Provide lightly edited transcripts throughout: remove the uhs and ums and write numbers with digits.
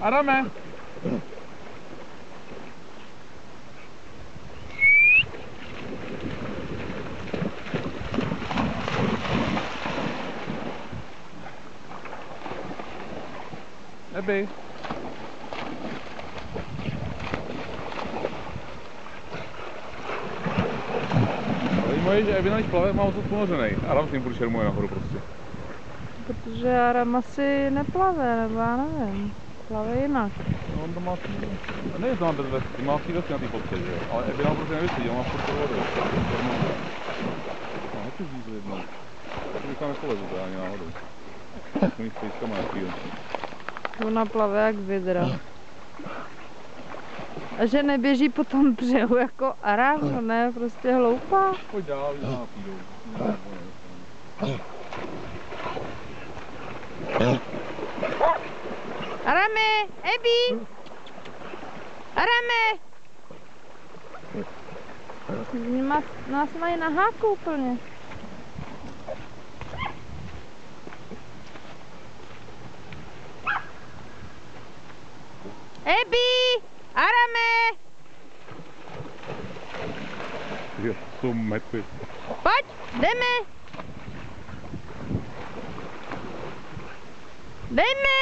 Adame! Ebi. Zajímavé je, že Ebi než plave má moc ponořenej. Adam s ním půjde šermuje nahoru prostě. Protože Aram asi neplave, nebo já nevím. Plave jinak. No on to má svý... Ne, že to má bez vesky, má svý vesky na té fotce, že jo? Ale Ebi nám prostě nevysedí, on má furt pod vodou. No, nechci říct jednou. Tak bych tam nepolezu to ani náhodou. S mých pejskama nějakýho. Ona plave jak vidra. A že neběží po tom břehu jako Aram, ne, prostě hloupá. Pojď dál, že má pídou. Arame, Ebi! Arame! Nás mají na háku úplně. Ebi! Arame! Jo, jsou metry. Pojď, jdeme! Jdeme!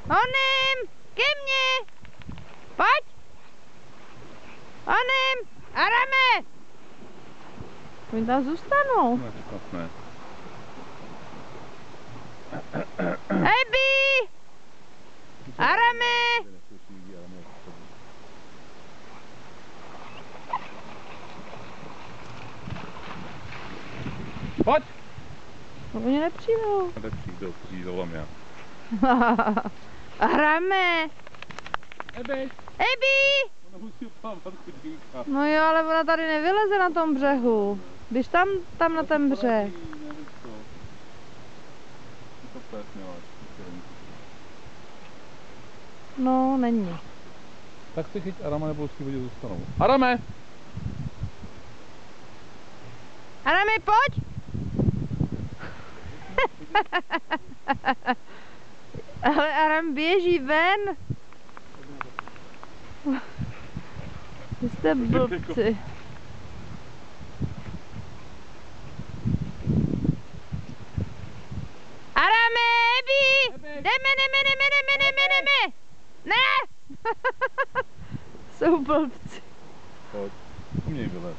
Onem! Ke mně! Pojď! Onem! Arame! Oni tam zůstanou. Ne, snad ne. Ebi! Arame! Pojď! No, oni nepřijdou. Nepřijdou, zavolám já. Arame! Ebi! Ebi! Ona musí plavat chudinka. No jo, ale ona tady nevyleze na tom břehu. Když tam na ten břeh. No, není. Tak si chyť Adama, nebo si vodě zůstanou. Adame! Arame, pojď! Ale Aram běží ven. Vy jste blbci. Arame, Ebi! Jdeme! Ne! Jsou blbci. Pojď, uměj vylez.